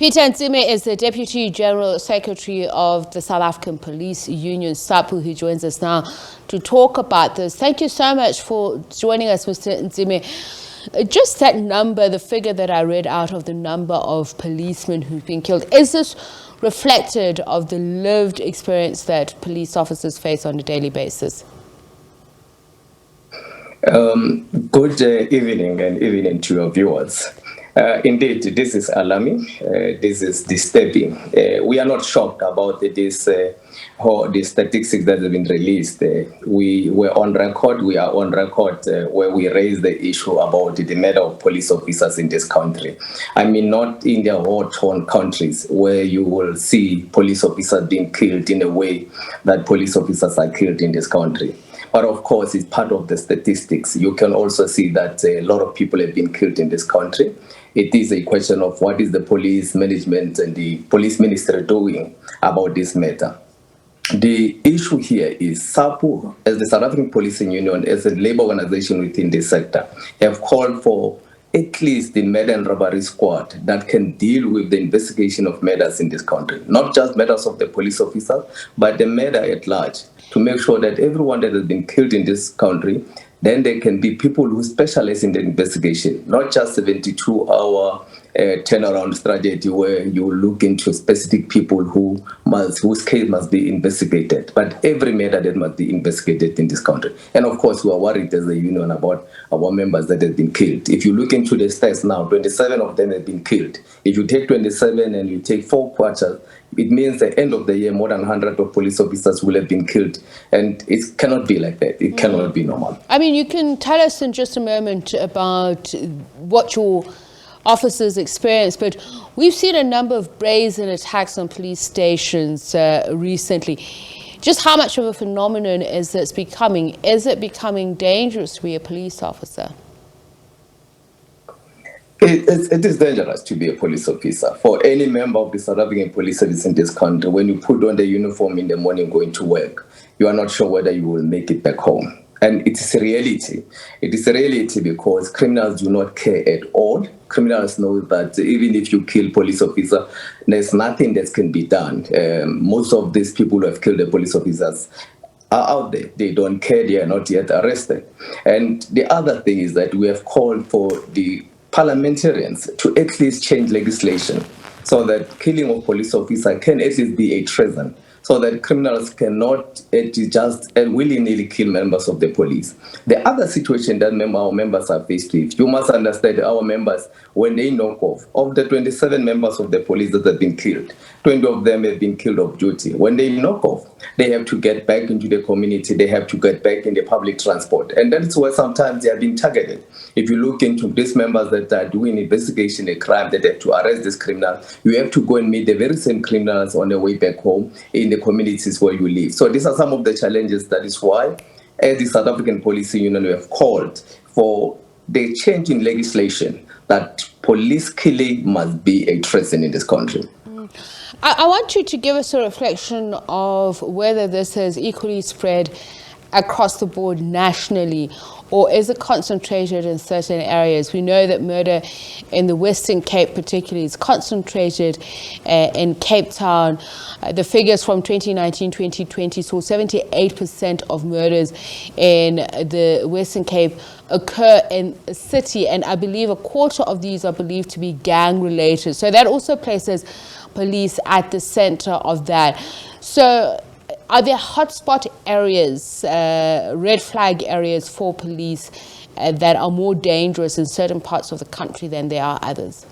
Peter Ntsime is the Deputy General Secretary of the South African Police Union, SAPU, who joins us now to talk about this. Thank you so much for joining us, Mr. Ntsime. Just that number, the figure that I read out of the number of policemen who've been killed, is this reflected of the lived experience that police officers face on a daily basis? Good evening and evening to your viewers. Indeed, this is alarming. This is disturbing. We are not shocked about the statistics that have been released. We were on record, we are on record where we raised the issue about the murder of police officers in this country. I mean, not in the war-torn countries where you will see police officers being killed in a way that police officers are killed in this country. But of course, it's part of the statistics. You can also see that a lot of people have been killed in this country. It is a question of what is the police management and the police ministry doing about this matter. The issue here is SAPU, as the South African Policing Union, as a labor organization within this sector, have called for at least the murder and robbery squad that can deal with the investigation of murders in this country. Not just murders of the police officers, but the murder at large, to make sure that everyone that has been killed in this country, then there can be people who specialize in the investigation, not just 72-hour turnaround strategy where you look into specific people whose case must be investigated, but every matter that must be investigated in this country. And of course, we are worried as a union about our members that have been killed. If you look into the stats now, 27 of them have been killed. If you take 27 and you take 4 quarters, it means at the end of the year, more than 100 of police officers will have been killed. And it cannot be like that. It cannot be normal. I mean, you can tell us in just a moment about what your officers experience, but we've seen a number of brazen attacks on police stations recently. Just how much of a phenomenon is this becoming? Is it becoming dangerous to be a police officer? It is dangerous to be a police officer. For any member of the South African police service in this country, when you put on the uniform in the morning going to work, you are not sure whether you will make it back home. And it is a reality. It is a reality because criminals do not care at all. Criminals know that even if you kill police officer, there's nothing that can be done. Most of these people who have killed the police officers are out there. They don't care. They are not yet arrested. And the other thing is that we have called for the parliamentarians to at least change legislation so that killing of police officer can at least be a treason, so that criminals cannot just willy-nilly kill members of the police. The other situation that our members are faced with, you must understand our members, when they knock off, of the 27 members of the police that have been killed, 20 of them have been killed off duty. When they knock off, they have to get back into the community, they have to get back in the public transport. And that's where sometimes they are being targeted. If you look into these members that are doing investigation, a crime, that have to arrest this criminal, you have to go and meet the very same criminals on their way back home in the communities where you live. So these are some of the challenges. That is why, as the South African Policing Union, we have called for the change in legislation that police killing must be a treason in this country. I want you to give us a reflection of whether this has equally spread across the board nationally, or is it concentrated in certain areas? We know that murder in the Western Cape particularly is concentrated in Cape Town. The figures from 2019-2020 saw 78% of murders in the Western Cape occur in a city, and I believe a quarter of these are believed to be gang-related. So that also places police at the center of that. So are there hotspot areas, red flag areas for police that are more dangerous in certain parts of the country than there are others?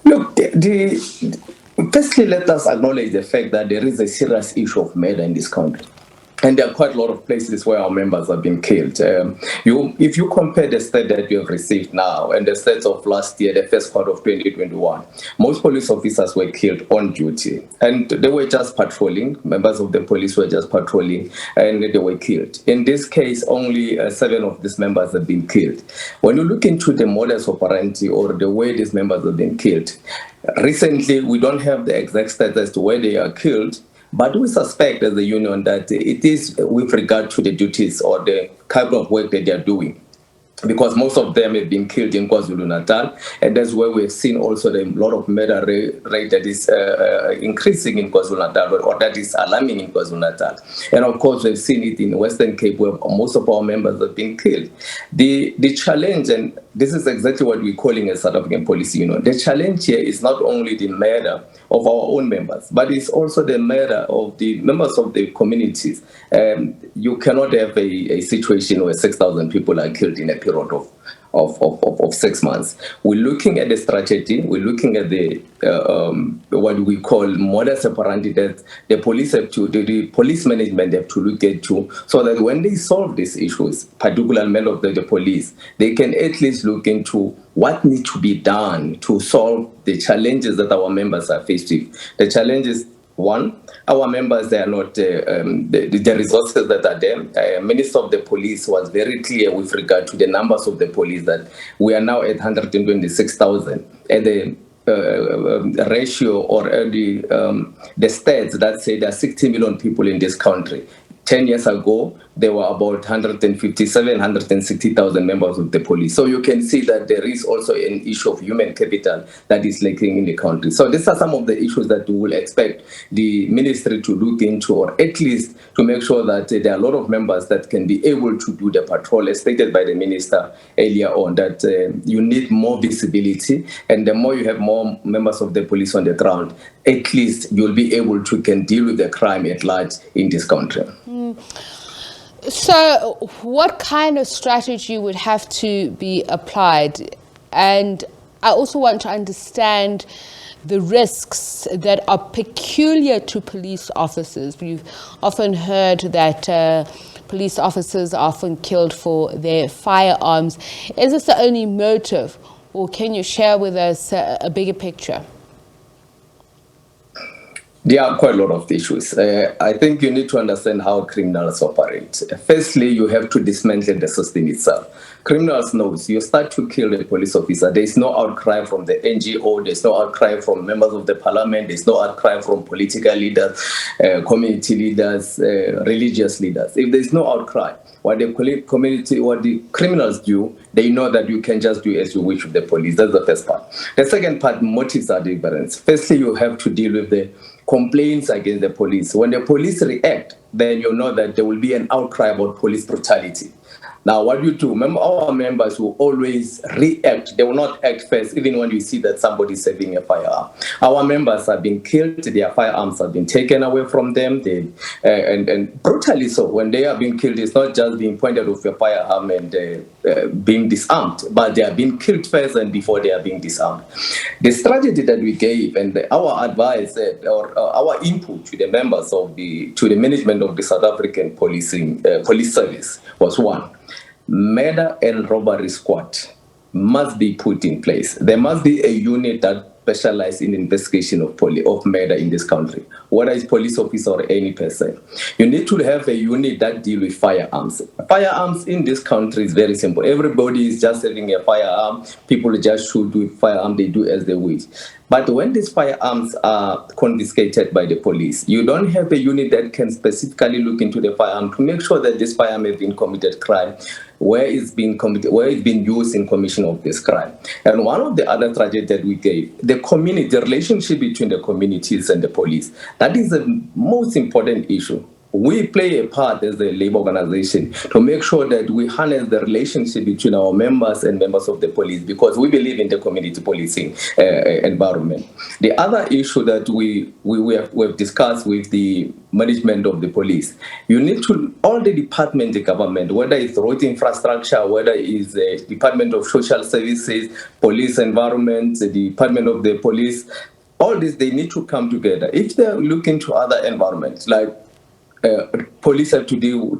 Look, firstly, let us acknowledge the fact that there is a serious issue of murder in this country. And there are quite a lot of places where our members have been killed. If you compare the stats that you have received now and the stats of last year, the first part of 2021, most police officers were killed on duty. And they were just patrolling. Members of the police were just patrolling and they were killed. In this case, only 7 of these members have been killed. When you look into the modus operandi or the way these members have been killed, recently we don't have the exact stats as to where they are killed. But we suspect as a union that it is with regard to the duties or the kind of work that they are doing. because most of them have been killed in KwaZulu-Natal, and that's where we've seen also a lot of murder rate that is increasing in KwaZulu-Natal, or that is alarming in KwaZulu-Natal. And of course, we've seen it in Western Cape, where most of our members have been killed. The challenge, and this is exactly what we're calling a South African policy, the challenge here is not only the murder of our own members, but it's also the murder of the members of the communities. You cannot have a situation where 6,000 people are killed in a period of 6 months. We're looking at the strategy. We're looking at the what we call modus operandi that the police have to, the police management have to look at too, so that when they solve these issues, particularly members of the police, they can at least look into what needs to be done to solve the challenges that our members are faced with. The challenges, one, our members, they are not the resources that are there. Minister of the Police was very clear with regard to the numbers of the police, that we are now at 126,000, and the ratio, or the stats that say there are 60 million people in this country. 10 years ago, there were about 157, 160,000 members of the police. So you can see that there is also an issue of human capital that is lacking in the country. So these are some of the issues that we will expect the ministry to look into, or at least to make sure that there are a lot of members that can be able to do the patrol, as stated by the minister earlier on, that you need more visibility, and the more you have more members of the police on the ground, at least you'll be able to can deal with the crime at large in this country. So what kind of strategy would have to be applied? And I also want to understand the risks that are peculiar to police officers. We've often heard that police officers are often killed for their firearms. Is this the only motive, or can you share with us a bigger picture? There are quite a lot of issues. I think you need to understand how criminals operate. Firstly, you have to dismantle the system itself. Criminals know you start to kill a police officer, there's no outcry from the NGO, there's no outcry from members of the parliament, there's no outcry from political leaders, community leaders, religious leaders. If there's no outcry, what the criminals do, they know that you can just do as you wish with the police. That's the first part. The second part, motives are different. Firstly, you have to deal with the complaints against the police. When the police react, then you know that there will be an outcry about police brutality. Now, what you do, remember, our members will always react. They will not act first, even when you see that somebody is having a firearm. Our members have been killed, their firearms have been taken away from them, and brutally so. When they are being killed, it's not just being pointed with a firearm and being disarmed, but they are being killed first and before they are being disarmed. The strategy that we gave, and our advice, or our input to the members of to the management of the South African police service was, one, murder and robbery squad must be put in place. There must be a unit that specializes in investigation of murder in this country, whether it's police officer or any person. You need to have a unit that deals with firearms. Firearms in this country is very simple. Everybody is just having a firearm. People just shoot with firearm. They do as they wish. But when these firearms are confiscated by the police, you don't have a unit that can specifically look into the firearm to make sure that this firearm has been committed crime, where it's been committed, where it's been used in commission of this crime. And one of the other strategies that we gave, the relationship between the communities and the police, that is the most important issue. We play a part as a labor organization to make sure that we harness the relationship between our members and members of the police, because we believe in the community policing environment. The other issue that we've discussed with the management of the police, you need to, all the departments of government, whether it's road infrastructure, whether it's the Department of Social Services, police environment, the Department of the Police, all this, they need to come together. If they're looking to other environments, like police have to do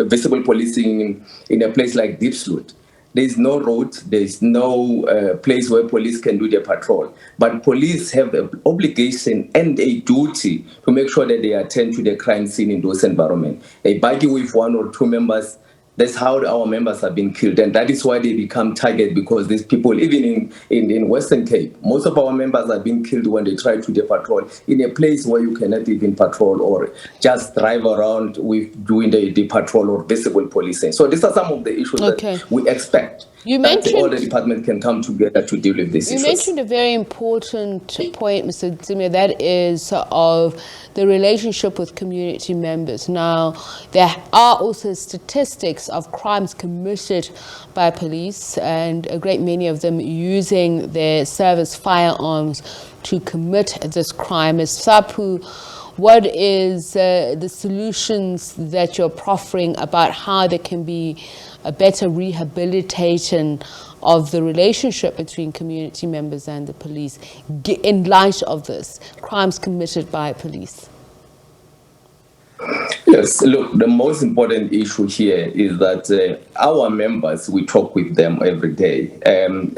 visible policing in a place like Diepsloot. There is no road, there is no place where police can do their patrol. But police have an obligation and a duty to make sure that they attend to the crime scene in those environments. A buggy with one or two members That's how our members have been killed. And that is why they become target, because these people, even in Western Cape, most of our members have been killed when they try to patrol in a place where you cannot even patrol or just drive around with doing the patrol or visible policing. So these are some of the issues that we expect. You mentioned all the mentioned departments can come together to deal with these issues. You mentioned a very important point, Mr. Ntsime, that is of the relationship with community members. Now, there are also statistics of crimes committed by police, and a great many of them using their service firearms to commit this crime. As SAPU, what is the solutions that you're proffering about how there can be a better rehabilitation of the relationship between community members and the police in light of this, crimes committed by police? Yes, look, the most important issue here is that our members, we talk with them every day.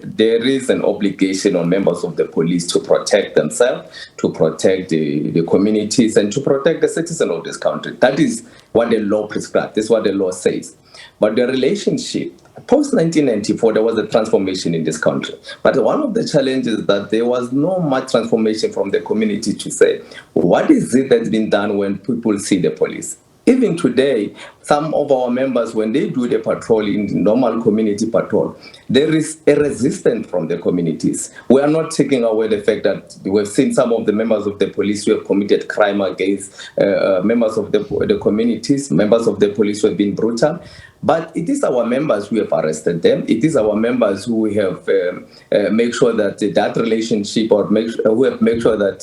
There is an obligation on members of the police to protect themselves, to protect the communities, and to protect the citizens of this country. That is what the law prescribes. That's what the law says. But the relationship, post-1994, there was a transformation in this country. But one of the challenges is that there was no much transformation from the community to say, what is it that's been done when people see the police? Even today, some of our members, when they do the patrol in normal community patrol, there is a resistance from the communities. We are not taking away the fact that we've seen some of the members of the police who have committed crime against members of the communities, members of the police who have been brutal. But it is our members who have arrested them. It is our members who have made sure that that relationship, or who have made sure that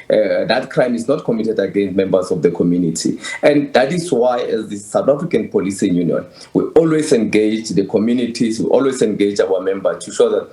that crime is not committed against members of the community. And that is why, as the South African Policing Union, we always engage the communities, we always engage our members to show that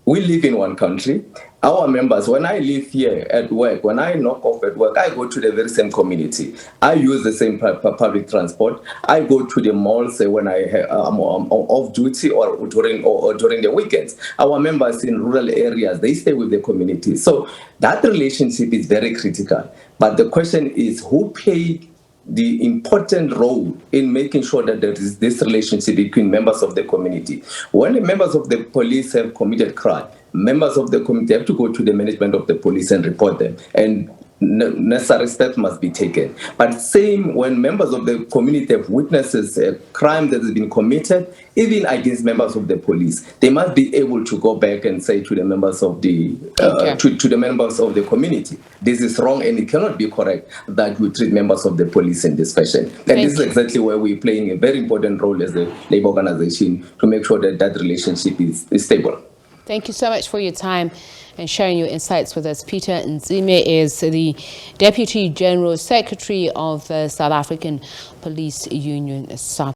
we live in one country. Our members, when I live here at work, when I knock off at work, I go to the very same community. I use the same public transport. I go to the malls when I'm off duty or during the weekends. Our members in rural areas, they stay with the community. So that relationship is very critical. But the question is, who played the important role in making sure that there is this relationship between members of the community? When the members of the police have committed crime, members of the community have to go to the management of the police and report them, and necessary steps must be taken. But same when members of the community have witnesses a crime that has been committed, even against members of the police, they must be able to go back and say to the members of the to the members of the community, this is wrong and it cannot be correct that we treat members of the police in this fashion. And this is exactly where we're playing a very important role as a labor organization to make sure that that relationship is stable. Thank you so much for your time and sharing your insights with us. Peter Ntsime is the Deputy General Secretary of the South African Police Union, SAPS.